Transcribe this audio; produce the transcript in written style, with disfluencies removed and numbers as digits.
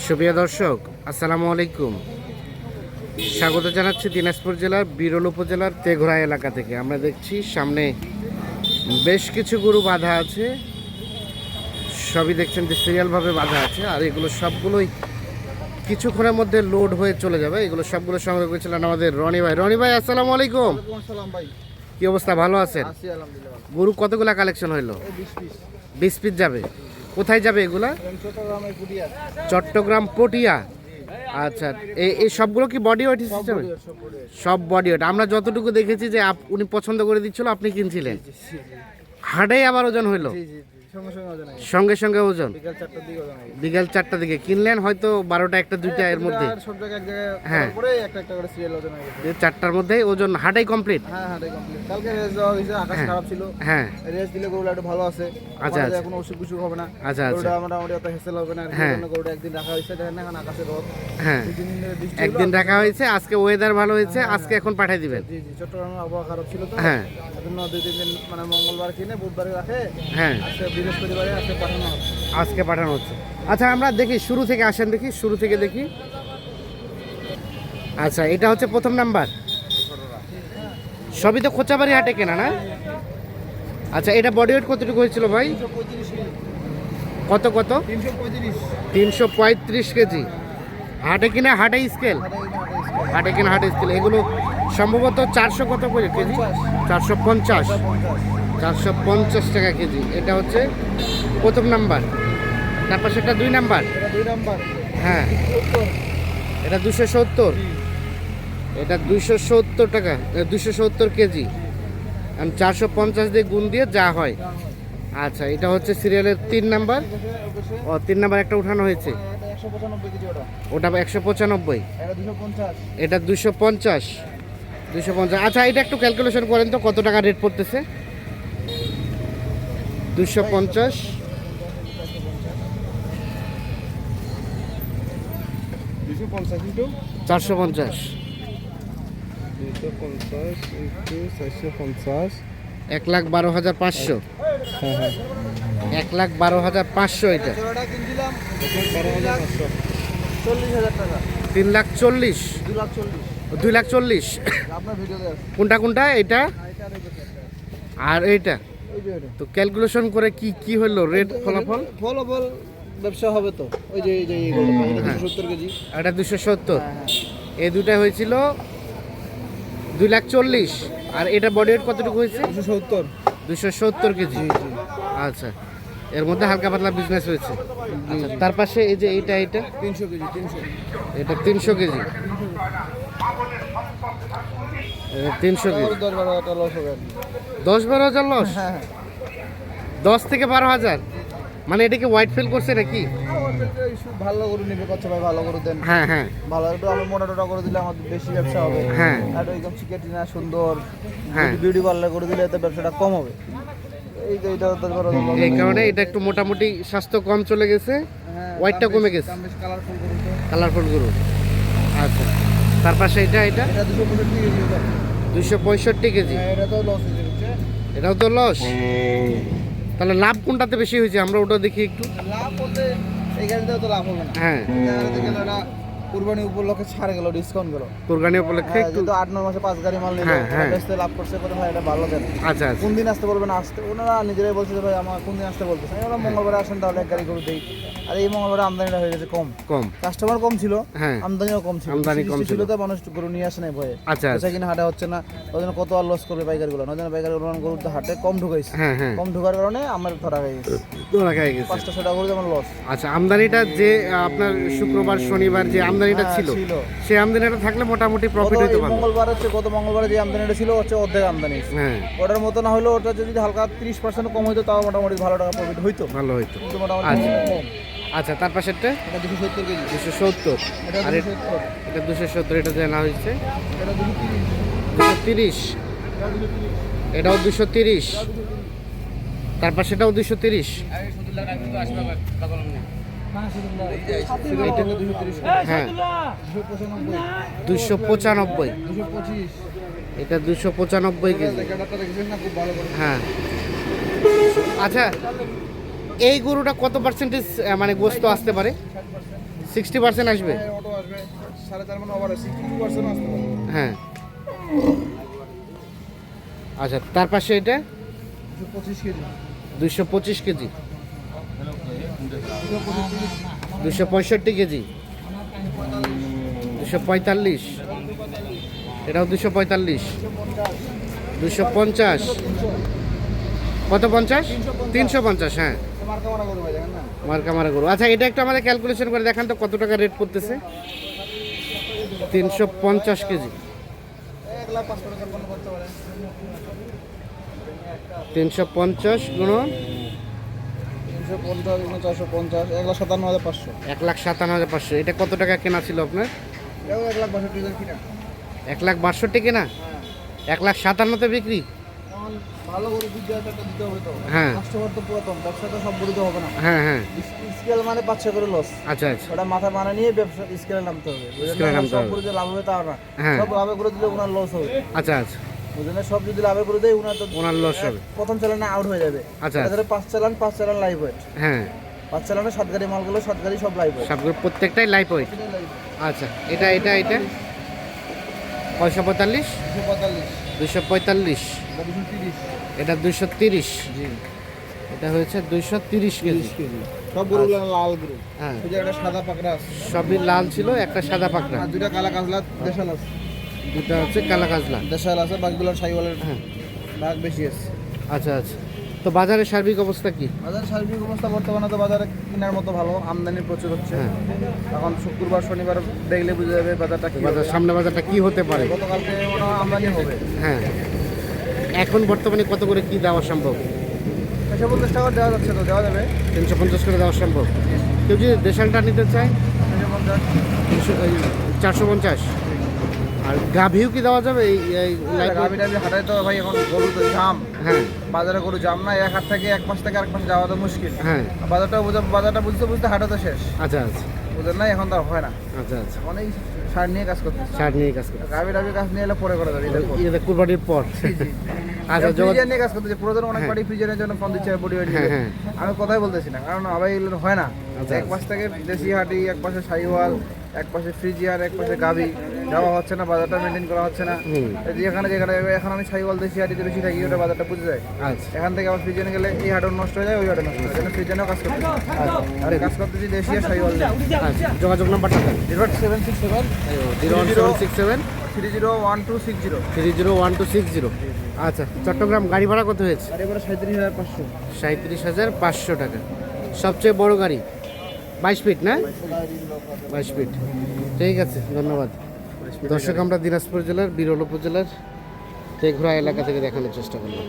সুপ্রিয় দর্শক, আসসালামু আলাইকুম। স্বাগত জানাচ্ছি দিনাজপুর জেলার বিরল উপজেলার তেঘরা এলাকা থেকে। আমরা দেখছি সামনে বেশ কিছু গরু বাঁধা আছে, সবই দেখছেন যে সিরিয়ালভাবে বাঁধা আছে। আর এগুলো সবগুলোই কিছুক্ষণের মধ্যে লোড হয়ে চলে যাবে। এগুলো সবগুলো সংগ্রহ করেছিলেন আমাদের রনি ভাই। রনি ভাই, আসসালামু আলাইকুম। কি অবস্থা, ভালো আছেন? গরু কতগুলা কালেকশন হইলো? 20 পিস যাবে। কোথায় যাবে এগুলা? চট্টগ্রাম পটিয়া। আচ্ছা, এই সবগুলো কি বডি ওয়েট সিস্টেম? সব বডি ওয়েট। আমরা যতটুকু দেখেছি যে উনি পছন্দ করে দিচ্ছিল, আপনি কিনছিলেন। হাটে আবার ওজন হইলো? সঙ্গে সঙ্গে ওজন বিকাল 4টার দিকে কিনলেন, হয়তো 12টা 1টা 2টা এর মধ্যে। হ্যাঁ, 4টার মধ্যে ওজন হাটাই কমপ্লিট। হ্যাঁ, ভালো আছে। আচ্ছা আচ্ছা, কোনো অসুখ বিসুখ হবে না। আচ্ছা আচ্ছা, মোটামুটি অত হেসেল হবে না। একদিন রাখা হয়েছে, দেখেন এখন আকাশে রোদ। হ্যাঁ, একদিন রাখা হয়েছে। আজকে ওয়েদার ভালো হয়েছে, আজকে এখন পাঠিয়ে দিবেন। জি জি, চট্টগ্রামের আবহাওয়া খারাপ ছিল তো। হ্যাঁ, এজন্য 2-3 দিন মানে মঙ্গলবার কিনে বুধবারে রাখে। হ্যাঁ, বৃহস্পতিবারে আজকে পাঠানো হচ্ছে। আচ্ছা, আমরা দেখি শুরু থেকে আসেন, দেখি শুরু থেকে দেখি। আচ্ছা, এটা হচ্ছে প্রথম নাম্বার। সবই তো খোঁচাবাড়ি হাটে কেনা না? আচ্ছা, এটা বডি ওয়েট কতটুকু হয়েছিল ভাই? কত কত? 335 কেজি। হাটে কিনা হাটে স্কেল? হাটে কিনা হাটে স্কেল। এগুলো সম্ভবত 400 কত করে কেজি? 450 টাকা কেজি। এটা হচ্ছে প্রথম নাম্বার। তারপর সেটা 2 নাম্বার। হ্যাঁ, এটা 270। এটা 270 টাকা, 270 কেজি। 450 দিয়ে গুণ দিয়ে যা হয়। আচ্ছা, এটা হচ্ছে সিরিয়ালের 3 নাম্বার। ও, 3 নাম্বার একটা উঠানো হয়েছে, ওটা 195। এটা 250। আচ্ছা, এটা একটু ক্যালকুলেশন করেন তো কত টাকা রেট পড়তেছে? 250 450 1,12,500। 1,12,500 এটা 3,40,000 2,40,000। কোনটা কোনটা? এটা আর এইটা তো ক্যালকুলেশন করে কি কি হলো রেট? ফলাফল ব্যবসা হবে তো। ওই যে 270 কেজি, এটা 270। এই দুটা হয়েছিল 2,40,000। আর এটা বডি ওয়েট কতটুকু হয়েছে? 270 কেজি। আচ্ছা, এর মধ্যে হালকা পাতলা বিজনেস হয়েছে। আচ্ছা, তার পাশে এই যে এটা 300 কেজি। এটা 300 কেজি। 300 কেজি। 10-12,000 লস হবে। 10-12,000 লস? 10 থেকে 12,000। মানে এটা কি হোয়াইট ফিল করছে নাকি? ভালো গরু নিবে করছে ভাই, ভালো গরু দেন। হ্যাঁ হ্যাঁ, ভালো একটু আমি মোটা টোটা করে দিলে আমার বেশি ব্যবসা হবে। হ্যাঁ, আর একদম চিকেটি না সুন্দর, হ্যাঁ, বিউটি পার্লার করে দিলে এতে ব্যবসাটা কম হবে। এইটা এই কারণে এটা একটু মোটামুটি স্বাস্থ্য কম চলে গেছে, হোয়াইটটা কমে গেছে, কালারফুল গরু। আচ্ছা, তার পাশে এটা 265 কেজি। এটাও তো লস। তাহলে লাভ কোনটাতে বেশি হয়েছে? আমরা ওটা দেখি একটু। লাভ বলতে এই গাড়িতেও তো লাভ হবে না। হ্যাঁ, কুরবানি উপলক্ষে ছাড় গেল, ডিসকাউন্ট গেল। কুরবানি উপলক্ষে একটু 8-9 মাসে 5 গাড়ি মাল নিলে বেচতে লাভ করছে, করে ভাই এটা ভালো দেন। আচ্ছা, কোন দিন আসতে বলবেন? আসতে ওনারা নিজেরাই বলছে যে ভাই আমার কোন দিন আসতে বলতেছে। আমরা মঙ্গলবারে আসেন, তাহলে এক গাড়ি করে দেই। আর এই মঙ্গলবারে আমদানিটা হয়ে গেছে কম, কাস্টমার কম ছিল, আমদানিও কম ছিল। তো মানুষ গরু নিয়ে আসে নাই ভয়ে। আচ্ছা, কিনা হাটে হচ্ছে না, ওই জন্য কত আর লস করবে পাইকারগুলো। নয় পাইকারগুলো গরু হাটে কম ঢুকাইছে। কম ঢোকার কারণে আমার ধরা গেছে 500 গরু যেমন লস। আচ্ছা, আমদানিটা যে আপনার শুক্রবার শনিবার যে আমদানিটা ছিল, সেই আমদানিটা থাকলে মোটামুটি প্রফিট হইতো। মঙ্গলবার হচ্ছে, গত মঙ্গলবারে যে আমদানিটা ছিল হচ্ছে অর্ধেক আমদানি। ওটার মতো না হলেও ওটা যদি হালকা 30% কম হইতো, তাও মোটামুটি ভালো টাকা প্রফিট হইতো, ভালো হইতো। আচ্ছা, তার পাশেরটা 270 কেজি। 270। আর এটা 270। এটা জানা হয়েছে 230। এটাও 230। তার পাশেটাও 230। হ্যাঁ, 295। এটা 295 কেজি। হ্যাঁ, আচ্ছা, এই গরুটা কত পার্সেন্টেজ মানে গোস্ত আসতে পারে? 60% আসবে। হ্যাঁ অটো আসবে 4.5 মণ ওভার 62% আসতে পারে। হ্যাঁ আচ্ছা, তার পাশে এটা 25 কেজি 225 কেজি, 265 কেজি, 245, এটাও 245, 250, কত 50? 350। হ্যাঁ মার্কা মারা করবে দেখেন না। মার্কা মারা গরু। আচ্ছা এটা একটু আমাদের ক্যালকুলেশন করে দেখান তো কত টাকা রেট পড়তেছে। 350 কেজি, 1,05,000 টাকা করতে পারে। 350 গুণ 350 গুণ 450 1,57,500। 1,57,500। এটা কত টাকা কেনা ছিল আপনার? এও 1,62,000 কিনা। 1,62,000 কেনা, হ্যাঁ 1,57,000 বিক্রি। এখন ভালো করে 2,000 টাকা দিতে হবে তো। হ্যাঁ কাস্টমার তো পুরাতন, ব্যবসা তো সব দিতে হবে না। হ্যাঁ হ্যাঁ স্কেল মানে 500 করে লস। আচ্ছা আচ্ছা ওটা মাথা মানে নিয়ে ব্যবসা স্কেলে নামতে হবে। স্কেলে নামতে সব হবে। করে যে লাভ হবে তা না। হ্যাঁ। সব লাভে করে দিলে ওনার লস হবে। আচ্ছা আচ্ছা বুঝলেন না, সব যদি লাভে করে দেয় ওনার তো ওনার লস হবে। প্রথম চালানে আউট হয়ে যাবে। আচ্ছা। ধরে 5 চালান লাইভ ওয়েট। হ্যাঁ 5 চালানে 7 গাড়ি মালগুলো 7 গাড়ি সব লাইভ ওয়েট। সবগুলো প্রত্যেকটাই লাইফ ওয়েট। আচ্ছা এটা এটা এটা 545, 245 245, 230 এটা 230, জি এটা হয়েছে 230 কেজি। কেজি। সব গরুগুলো লাল গরু। হ্যাঁ ওই যে একটা সাদা পাকড়া আছে। সবই লাল ছিল, একটা সাদা পাকড়া, আর দুইটা কালা কাজলা দেশাল আছে। দুটা হচ্ছে কালা কাজলা। দেশাল আছে, বাকিগুলো সাইওয়ালের হ্যাঁ ভাগ বেশি আছে। আচ্ছা আচ্ছা, তো বাজারের সার্বিক অবস্থা কি? বাজার সার্বিক অবস্থা বর্তমানে তো বাজারে কেনার মতো ভালো, আমদানি প্রচুর হচ্ছে। হ্যাঁ। এখন শুক্রবার শনিবার দেখলে বুঝে যাবে বাজারটা কি বাজার হবে। সামনে বাজারটা কি হতে পারে? গতকালকে মনে হয় আমদানি হবে। হ্যাঁ এখন বর্তমানে কত করে কি দেওয়া সম্ভব? 350 টাকা দেওয়া যাচ্ছে, তো দেওয়া যাবে। 350 করে দেওয়া সম্ভব। কেউ যদি দেশালটা নিতে চায় 450। আর গাভিও কি দেওয়া যাবে? এই গাভি টাভি হাটায় তো ভাই এখন গরু তো জাম। হ্যাঁ বাজারে গরু জাম না, এক হাট থেকে এক পাশ থেকে আরেক পাশে যাওয়া তো মুশকিল। হ্যাঁ বাজারটা বুঝতে বুঝতে হাটা তো শেষ। আচ্ছা আচ্ছা বুঝলেন না, এখন তো আর হয় না। আচ্ছা আচ্ছা, অনেক সার নিয়ে কাজ করতে। সার নিয়ে কাজ করে গাভি টাভি কাজ নিয়ে এলে পরে করা যাবে। এটা কুরবানির পর। আচ্ছা ফ্রিজার নিয়ে কাজ করতেছে, পুরোজন অনেক বাড়ি ফ্রিজারের জন্য ফোন দিচ্ছে বডি ওয়েট। হ্যাঁ হ্যাঁ আমি কথাই বলতেছি না, কারণ আবার এগুলো হয় না। আচ্ছা। এক পাশ থেকে দেশি হাটি, এক পাশে সাইওয়াল, এক পাশে ফ্রিজিয়ার, এক পাশে গাভি যাওয়া হচ্ছে না, বাজারটা মেনটেন করা হচ্ছে না। হুম যেখানে যেখানে এখন আমি সাইওয়াল দেশি হাটিতে বেশি থাকি, ওটা বাজারটা বুঝে যায়। আচ্ছা এখান থেকে আবার ফ্রিজেনে গেলে এই হাটও নষ্ট হয়ে যায়, ওই হাটও নষ্ট হয়ে যায়। ফ্রিজেনেও কাজ করতে আর কাজ করতেছি দেশি আর সাইওয়াল। আচ্ছা, যোগাযোগ নাম্বারটা দেন। 0767 01767 301260। 301260। আচ্ছা, চট্টগ্রাম গাড়ি ভাড়া কত হয়েছে? আর এবারে 37,500। 37,500 টাকা। সবচেয়ে বড় গাড়ি 22 ফিট না? 22 ফিট। ঠিক আছে, ধন্যবাদ। দর্শক, আমরা দিনাজপুর জেলার বিরল উপজেলার টেঘরা এলাকা থেকে দেখানোর চেষ্টা করলাম।